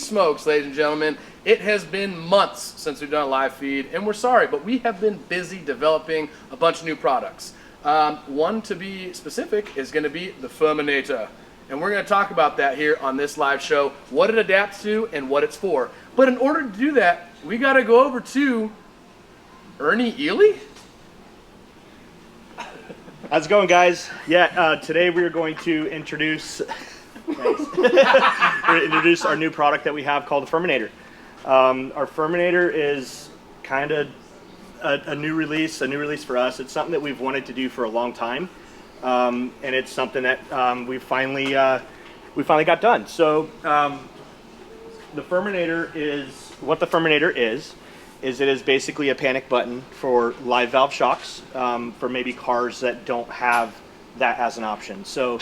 smokes, ladies and gentlemen, it has been months since we've done a live feed, and we're sorry, but we have been busy developing a bunch of new products. One, to be specific, is going to be the Firminator. And we're going to talk about that here on this live show, what it adapts to and what it's for. But in order to do that, we got to go over to Ernie Ely. How's it going, guys? Yeah, today we are going to introduce our new product that we have called the Firminator. Our Firminator is kind of a new release for us. It's something that we've wanted to do for a long time, and it's something that we finally got done. So the Firminator is it is basically a panic button for live valve shocks for maybe cars that don't have that as an option. So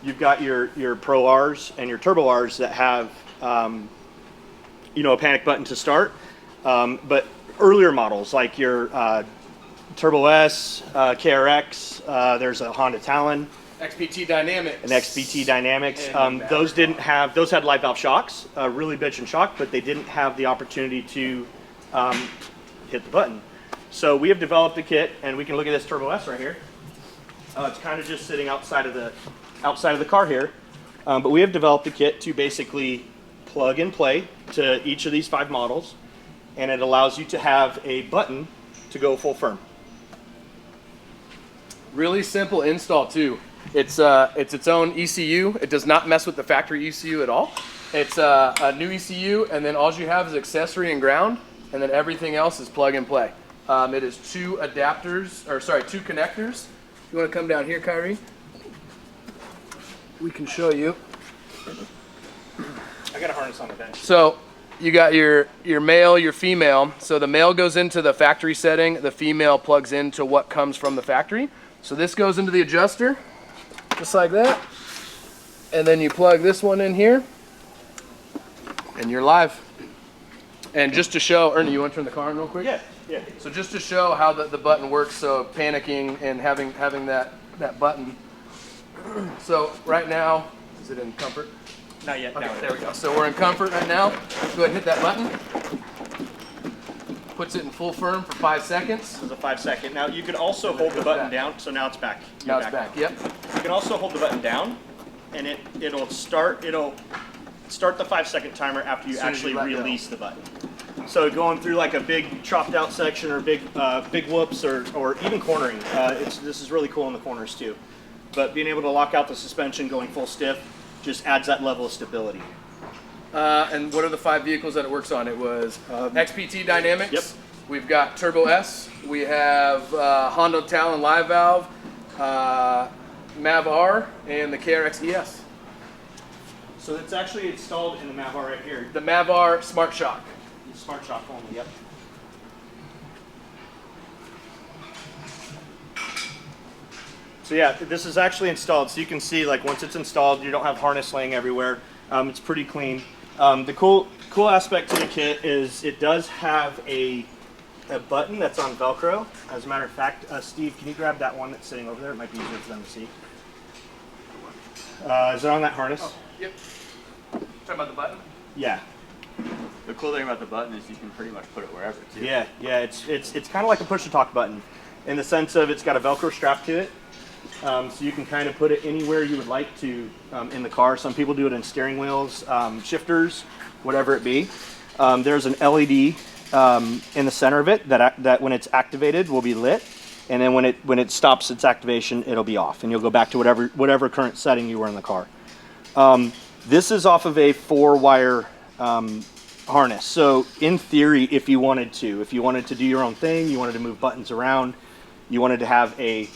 you've got your Pro Rs and your Turbo Rs that have a panic button to start, but earlier models like your Turbo S, KRX, there's a Honda Talon, XPT Dynamix. An XPT Dynamix. Those had live valve shocks, really bitchin' shock, but they didn't have the opportunity to hit the button. So we have developed a kit, and we can look at this Turbo S right here. It's kind of just sitting outside of the car here, but we have developed a kit to basically plug and play to each of these 5 models, and it allows you to have a button to go full firm. Really simple install too. It's its own ECU. It does not mess with the factory ECU at all. It's a new ECU, and then all you have is accessory and ground, and then everything else is plug and play. It is 2 connectors. You want to come down here, Kyrie? We can show you. I got a harness on the bench. So you got your male, your female. So the male goes into the factory setting. The female plugs into what comes from the factory. So this goes into the adjuster, just like that. And then you plug this one in here, and you're live. And just to show, Ernie, you want to turn the car on real quick? Yeah. So just to show how the button works, so panicking and having that button. So right now, is it in comfort? Not yet. Okay, there we go. So we're in comfort right now. Go ahead and hit that button. Puts it in full firm for 5 seconds. This is a 5-second. Now you could also hold the button down. So now it's back. Now it's back. Yep. You can also hold the button down, and it'll start the 5-second timer after you actually release the button. So going through like a big chopped out section or big whoops or even cornering, this is really cool in the corners too. But being able to lock out the suspension going full stiff just adds that level of stability. And what are the 5 vehicles that it works on? It was XPT Dynamix. Yep. We've got Turbo S. We have Honda Talon Live Valve, Mav R, and the KRX ES. So it's actually installed in the Mav R right here. The Mav R Smart Shock. Smart Shock only, yep. So yeah, this is actually installed. So you can see, like, once it's installed, you don't have harness laying everywhere. It's pretty clean. The cool aspect to the kit is it does have a button that's on Velcro. As a matter of fact, Steve, can you grab that one that's sitting over there? It might be easier for them to see. Is it on that harness? Oh, yep. Talking about the button? Yeah. The cool thing about the button is you can pretty much put it wherever too. Yeah. It's kind of like a push-to-talk button in the sense of it's got a Velcro strap to it. So you can kind of put it anywhere you would like to in the car. Some people do it in steering wheels, shifters, whatever it be. There's an LED in the center of it that when it's activated will be lit, and then when it stops its activation, it'll be off, and you'll go back to whatever current setting you were in the car. This is off of a 4-wire harness. So in theory, if you wanted to do your own thing, you wanted to move buttons around, you wanted to have a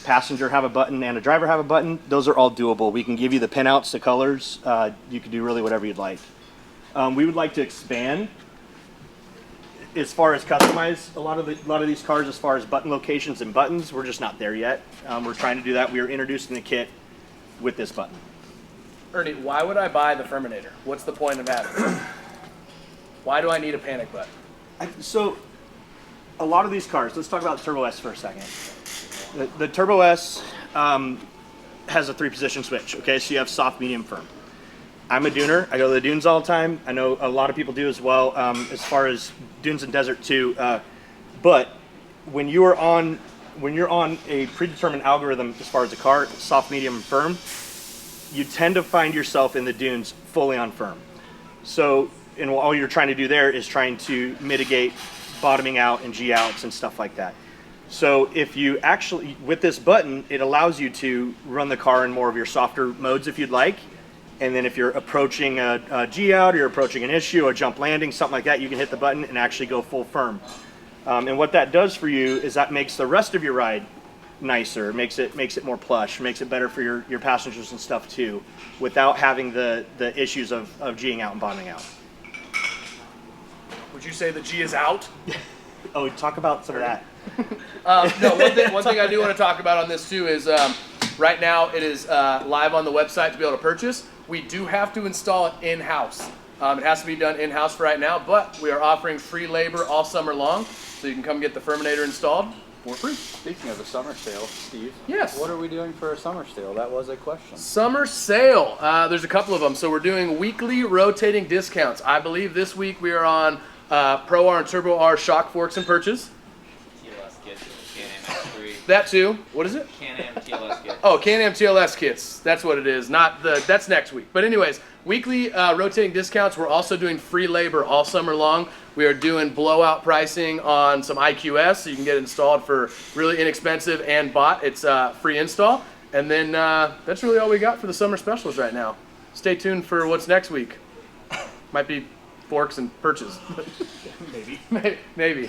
passenger have a button and a driver have a button, those are all doable. We can give you the pinouts, the colors. You can do really whatever you'd like. We would like to expand as far as customize a lot of these cars as far as button locations and buttons. We're just not there yet. We're trying to do that. We are introducing the kit with this button. Ernie, why would I buy the Firminator? What's the point of having it? Why do I need a panic button? So a lot of these cars, let's talk about the Turbo S for a second. The Turbo S has a 3-position switch, okay? So you have soft, medium, firm. I'm a duner. I go to the dunes all the time. I know a lot of people do as well, as far as dunes and desert too. But when you're on a predetermined algorithm as far as a car, soft, medium, and firm, you tend to find yourself in the dunes fully on firm. So, and all you're trying to do there is trying to mitigate bottoming out and G outs and stuff like that. So if you actually, with this button, it allows you to run the car in more of your softer modes if you'd like. And then if you're approaching a G out, or you're approaching an issue, a jump landing, something like that, you can hit the button and actually go full firm. And what that does for you is that makes the rest of your ride nicer, makes it more plush, makes it better for your passengers and stuff too, without having the issues of G'ing out and bottoming out. Would you say the G is out? Oh, talk about some of that. No, one thing I do want to talk about on this too is right now it is live on the website to be able to purchase. We do have to install it in-house. It has to be done in-house for right now, but we are offering free labor all summer long, so you can come get the Firminator installed for free. Speaking of the summer sale, Steve. Yes. What are we doing for a summer sale? That was a question. Summer sale. There's a couple of them. So we're doing weekly rotating discounts. I believe this week we are on Pro R and Turbo R shock forks and perches. TLS kits, Can-Am X3. That too. What is it? Can-Am TLS kits. Oh, Can-Am TLS kits. That's what it is. That's next week. But anyways, weekly rotating discounts. We're also doing free labor all summer long. We are doing blowout pricing on some IQS, so you can get it installed for really inexpensive and bought. It's free install. And then that's really all we got for the summer specials right now. Stay tuned for what's next week. Might be forks and perches. Maybe. Maybe.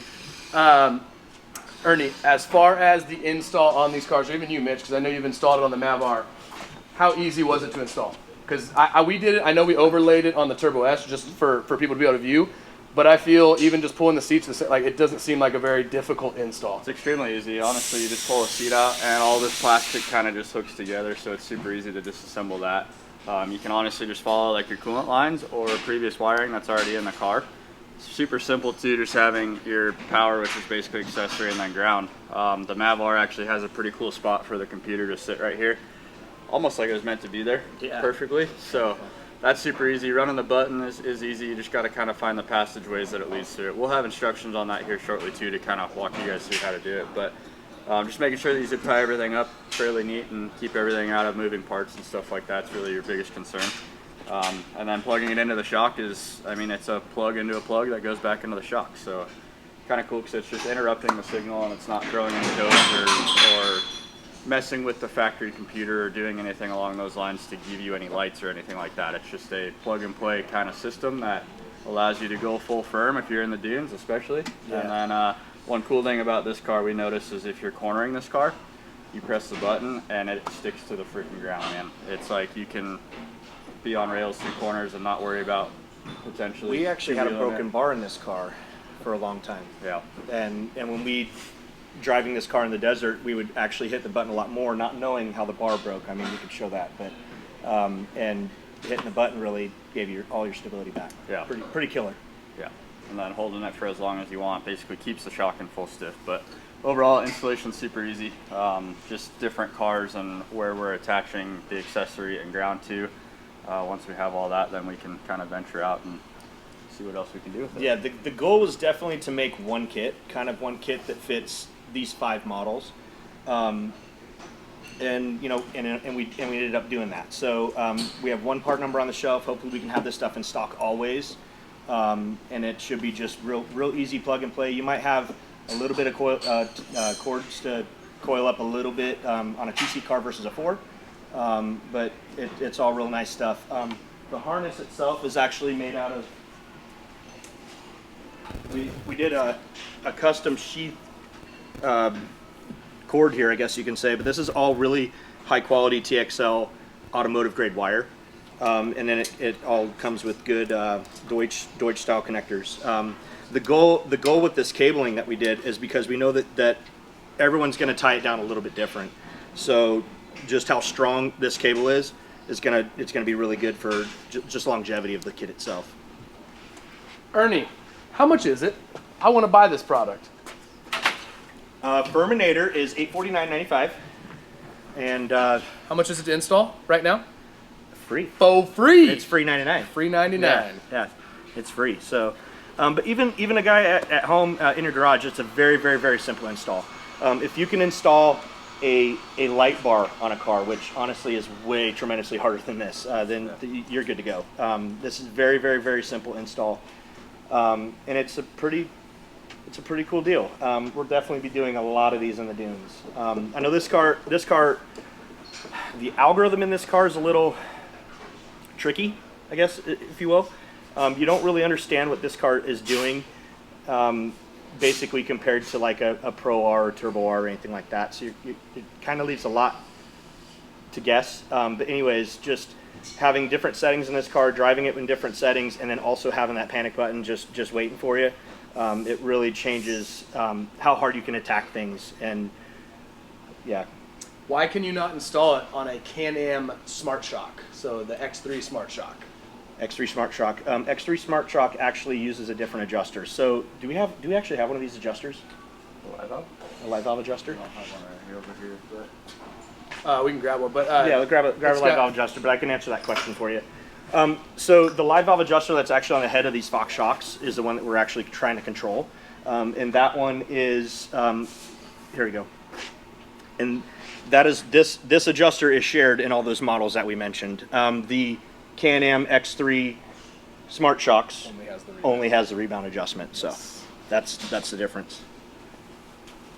Ernie, as far as the install on these cars, or even you, Mitch, because I know you've installed it on the Mav R, how easy was it to install? Because we did it, I know we overlaid it on the Turbo S just for people to be able to view, but I feel even just pulling the seats, like it doesn't seem like a very difficult install. It's extremely easy. Honestly, you just pull a seat out and all this plastic kind of just hooks together, so it's super easy to disassemble that. You can honestly just follow like your coolant lines or previous wiring that's already in the car. It's super simple too, just having your power, which is basically accessory, and then ground. The Mav R actually has a pretty cool spot for the computer to sit right here. Almost like it was meant to be there perfectly. So that's super easy. Running the button is easy. You just got to kind of find the passageways that it leads to. We'll have instructions on that here shortly too to kind of walk you guys through how to do it. But just making sure that you zip tie everything up fairly neat and keep everything out of moving parts and stuff like that's really your biggest concern. And then plugging it into the shock is, I mean, it's a plug into a plug that goes back into the shock. So kind of cool because it's just interrupting the signal and it's not throwing any codes or messing with the factory computer or doing anything along those lines to give you any lights or anything like that. It's just a plug and play kind of system that allows you to go full firm if you're in the dunes especially. Yeah. And then one cool thing about this car we noticed is if you're cornering this car, you press the button and it sticks to the freaking ground, man. It's like you can be on rails through corners and not worry about potentially. We actually had a broken bar in this car for a long time. Yeah. And when we driving this car in the desert, we would actually hit the button a lot more, not knowing how the bar broke. I mean, we could show that, but and hitting the button really gave you all your stability back. Yeah. Pretty killer. Yeah. And then holding it for as long as you want basically keeps the shock in full stiff. But overall, installation's super easy. Just different cars and where we're attaching the accessory and ground to. Once we have all that, then we can kind of venture out and see what else we can do with it. Yeah, the goal was definitely to make one kit that fits these 5 models, and you know, and we ended up doing that. So we have one part number on the shelf. Hopefully, we can have this stuff in stock always, and it should be just real easy plug and play. You might have a little bit of cords to coil up a little bit on a 2-seat car versus a 4. But it's all real nice stuff. The harness itself is actually made out of, we did a custom sheath cord here, I guess you can say, but this is all really high quality TXL automotive grade wire. And then it all comes with good Deutsch style connectors. The goal with this cabling that we did is because we know that everyone's going to tie it down a little bit different. So just how strong this cable is gonna be really good for just longevity of the kit itself. Ernie, how much is it? I want to buy this product. Firminator is $849.95, and how much is it to install right now? free. For free. It's free 99. Free 99. Yeah, it's free. So, but even a guy at home in your garage, it's a very, very, very simple install. If you can install a light bar on a car, which honestly is way tremendously harder than this, then you're good to go. This is very, very, very simple install, and it's a pretty cool deal. We'll definitely be doing a lot of these in the dunes. I know this car, the algorithm in this car is a little tricky, I guess, if you will. You don't really understand what this car is doing, basically compared to like a Pro R or Turbo R or anything like that. So it kind of leaves a lot to guess. But anyways, just having different settings in this car, driving it in different settings, and then also having that panic button just waiting for you, it really changes how hard you can attack things. And yeah. Why can you not install it on a Can-Am Smart Shock? So the X3 Smart Shock. X3 Smart Shock. X3 Smart Shock actually uses a different adjuster. So do we actually have one of these adjusters? A light valve adjuster? I don't have one right here over here, but We can grab one, but yeah, we'll grab a light valve adjuster, but I can answer that question for you. So the live valve adjuster that's actually on the head of these Fox Shocks is the one that we're actually trying to control. And that one is, here we go. And that is, this adjuster is shared in all those models that we mentioned. The Can-Am X3 Smart Shocks only has the rebound adjustment, so that's the difference.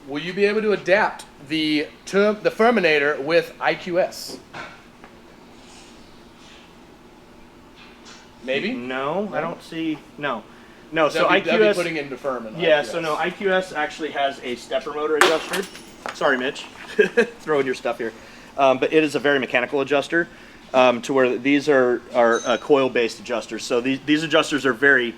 will you be able to adapt the Firminator with IQS? Maybe? No, I don't see, no. So That'd be IQS, putting into firm. yeah, IQS. so no, IQS actually has a stepper motor adjuster. Sorry, Mitch, throwing your stuff here. But it is a very mechanical adjuster, to where these are coil-based adjusters. So these adjusters are very,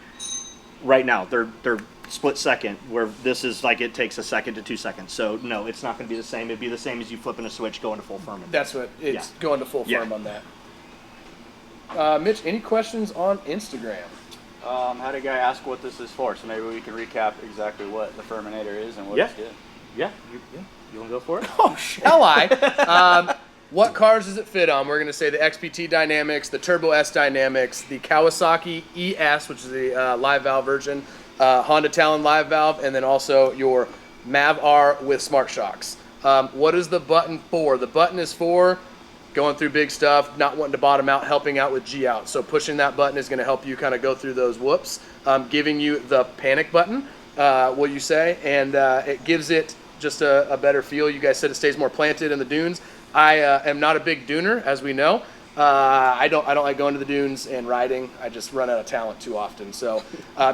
right now, they're split second, where this is like it takes a second to 2 seconds. So no, it's not going to be the same. It'd be the same as you flipping a switch going to full firm. That's what it's going to full firm on that. Mitch, any questions on Instagram? had a guy ask what this is for, so maybe we can recap exactly what the Firminator is and what Yeah. it's doing. Yeah, you want to go for it? Oh, shall I? What cars does it fit on? We're going to say the XPT Dynamix, the Turbo S Dynamix, the Kawasaki ES, which is the live valve version, Honda Talon live valve, and then also your Mav R with Smart Shocks. What is the button for? The button is for going through big stuff, not wanting to bottom out, helping out with G out. So pushing that button is going to help you kind of go through those whoops, giving you the panic button, what you say, and it gives it just a better feel. You guys said it stays more planted in the dunes. I am not a big duner, as we know. I don't like going to the dunes and riding. I just run out of talent too often. So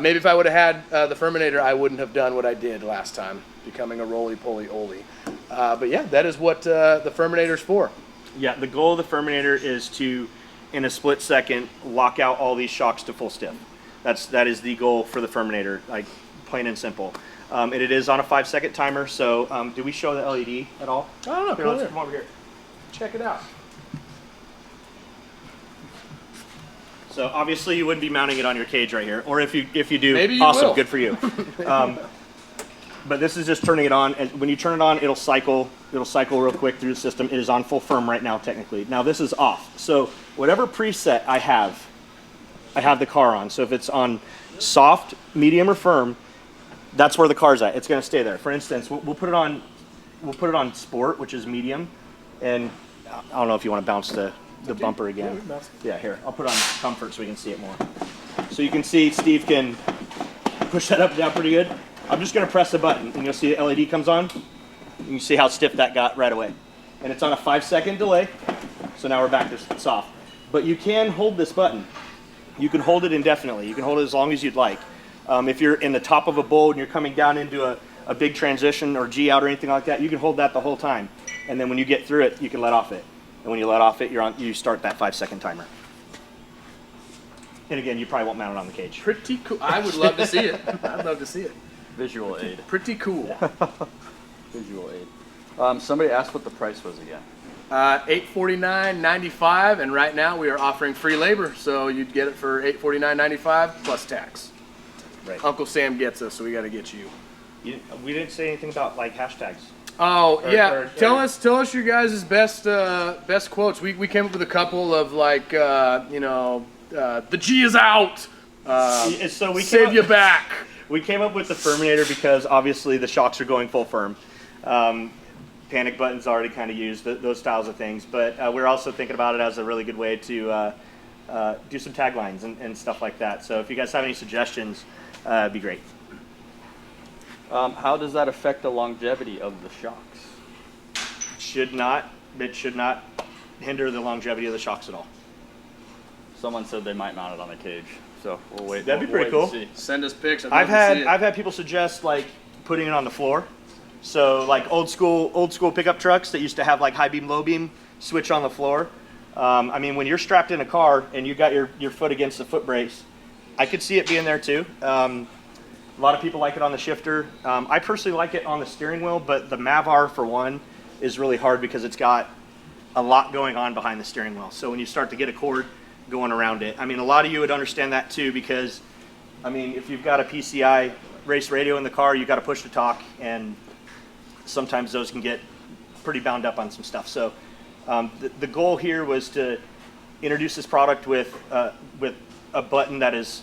maybe if I would have had the Firminator, I wouldn't have done what I did last time, becoming a roly-poly-oly. But yeah, that is what the Firminator's for. Yeah, the goal of the Firminator is to, in a split second, lock out all these shocks to full stiff. That is the goal for the Firminator, like plain and simple. And it is on a 5-second timer. So, do we show the LED at all? I don't know. Here, let's come over here. Check it out. So obviously you wouldn't be mounting it on your cage right here, or if you do, Maybe you awesome, will. good for you. But this is just turning it on, and when you turn it on, it'll cycle real quick through the system. It is on full firm right now, technically. Now this is off. So whatever preset I have the car on. So if it's on soft, medium, or firm, that's where the car's at. It's going to stay there. For instance, we'll put it on sport, which is medium, and I don't know if you want to bounce the bumper again. Yeah, here. I'll put on comfort so we can see it more. So you can see Steve can push that up and down pretty good. I'm just going to press the button, and you'll see the LED comes on. You can see how stiff that got right away. And it's on a 5-second delay, so now we're back to soft. But you can hold this button. You can hold it indefinitely. You can hold it as long as you'd like. If you're in the top of a bowl and you're coming down into a big transition or G out or anything like that, you can hold that the whole time. And then when you get through it, you can let off it. And when you let off it, you start that 5-second timer. And again, you probably won't mount it on the cage. Pretty cool. I would love to see it. I'd love to see it. Visual aid. Pretty cool. Visual aid. Somebody asked what the price was again. $849.95, and right now we are offering free labor, so you'd get it for $849.95 plus tax. Right. Uncle Sam gets us, so we got to get you. We didn't say anything about like hashtags. Oh yeah, tell or- us your guys' best quotes. We came up with a couple of like the G is out. So we Save came you up, back. we came up with the Firminator because obviously the Shox are going full firm. Panic buttons already kind of used those styles of things, but we're also thinking about it as a really good way to do some taglines and stuff like that. So if you guys have any suggestions, it'd be great. How does that affect the longevity of the Shox? It should not hinder the longevity of the Shox at all. Someone said they might mount it on a cage, so we'll wait. That'd be we'll pretty wait and cool. see. Send us pics. I've had people suggest like putting it on the floor. So like old school pickup trucks that used to have like high beam, low beam switch on the floor. I mean, when you're strapped in a car and you got your foot against the foot brace, I could see it being there too. A lot of people like it on the shifter. I personally like it on the steering wheel, but the Maverick for one is really hard because it's got a lot going on behind the steering wheel. So when you start to get a cord going around it, I mean, a lot of you would understand that too because, I mean, if you've got a PCI race radio in the car, you've got to push to talk, and sometimes those can get pretty bound up on some stuff. So the goal here was to introduce this product with a button that is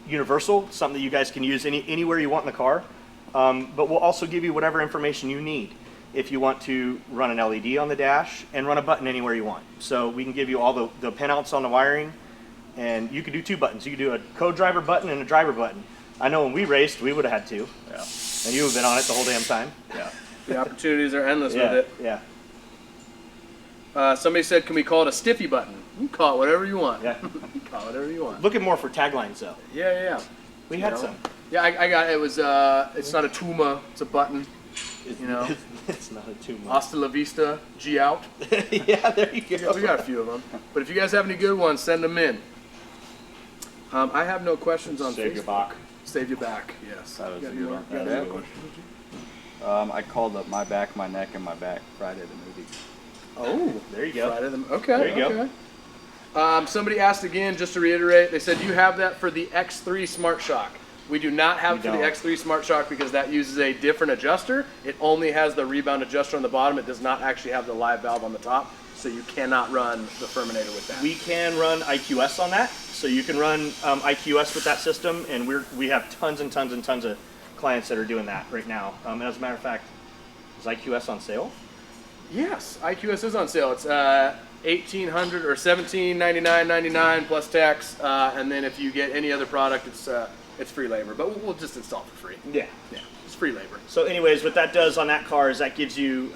universal, something that you guys can use anywhere you want in the car, but we'll also give you whatever information you need if you want to run an LED on the dash and run a button anywhere you want. So we can give you all the pinouts on the wiring, and you could do two buttons. You could do a co-driver button and a driver button. I know when we raced, we would have had two. Yeah. And you have been on it the whole damn time. Yeah. The opportunities are endless Yeah, with it. yeah, Somebody said, can we call it a stiffy button? You can call it whatever you want. yeah. You can call it whatever you want. Looking more for taglines though. Yeah. We had know? some. Yeah, I got it. Was it's not a tuma, it's a button. You know, It's not a too much. hasta la vista, G out. Yeah, there you go. Yeah, we got a few of them. But if you guys have any good ones, send them in. I have no questions on Save Facebook. your back. Save your back. Yes. That was You got a good any- one. you got That any was a good questions? I called up my back, my neck, and my back Friday the movie. Oh, There you go. Friday them. Okay. There you go. Okay. Somebody asked again, just to reiterate, they said, do you have that for the X3 Smart Shock? We do not have it for the don't. X3 Smart Shock because that uses a different adjuster. It only has the rebound adjuster on the bottom. It does not actually have the live valve on the top, so you cannot run the Firminator with that. We can run IQS on that, so you can run IQS with that system, and we have tons and tons and tons of clients that are doing that right now. And as a matter of fact, is IQS on sale? Yes, IQS is on sale. It's $1,800 or $1,799.99 plus tax, and then if you get any other product, it's free labor. But we'll just install it for free. Yeah. Yeah, it's free labor. So anyways, what that does on that car is that gives you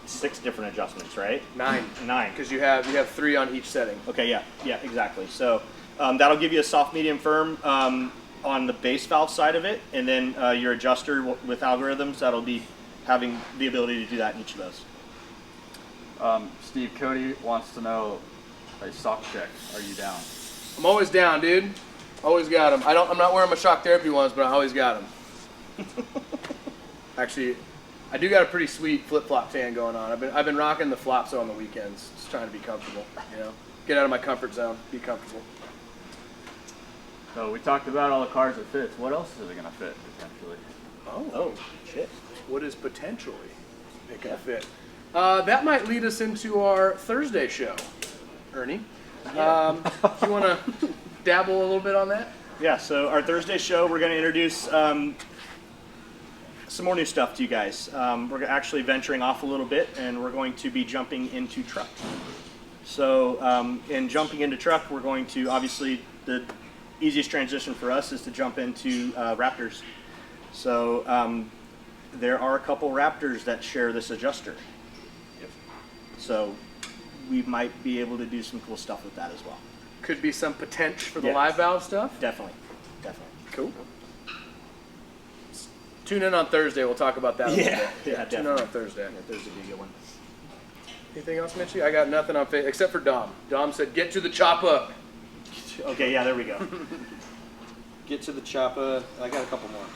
6 different adjustments, right? 9, 9. because you have 3 on each setting. Okay, yeah, exactly. So that'll give you a soft, medium, firm on the base valve side of it, and then your adjuster with algorithms, that'll be having the ability to do that in each of those. Steve Cody wants to know, a sock check. Are you down? I'm always down, dude. Always got them. I'm not wearing my shock therapy ones, but I always got them. Actually, I do got a pretty sweet flip-flop tan going on. I've been rocking the Flopso on the weekends, just trying to be comfortable. You know, get out of my comfort zone, be comfortable. So we talked about all the cars it fits. What else is it going to fit potentially? Oh, shit. What is potentially it gonna fit? That might lead us into our Thursday show, Ernie. Do you want to dabble a little bit on that? Yeah, so our Thursday show, we're going to introduce some more new stuff to you guys. We're actually venturing off a little bit, and we're going to be jumping into truck. So in jumping into truck, we're going to, obviously, the easiest transition for us is to jump into Raptors. So there are a couple Raptors that share this adjuster. So we might be able to do some cool stuff with that as well. Could be some potential for the Yeah. live valve stuff. Definitely. Cool. Tune in on Thursday. We'll talk about that a little bit. Yeah, Tune in definitely. on Thursday. Thursday would be a good one. Anything else, Mitchie? I got nothing on Facebook except for Dom. Dom said, "Get to the chopper." Okay, yeah, there we go. Get to the chopper. I got a couple more.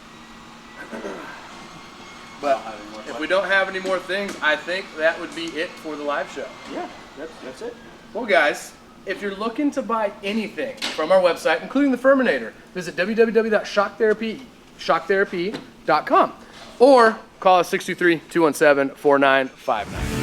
But if we don't have any more things, I think that would be it for the live show. Yeah, that's it. Well, guys, if you're looking to buy anything from our website, including the Firminator, visit www.shocktherapy.com. or call us 623-217-4959.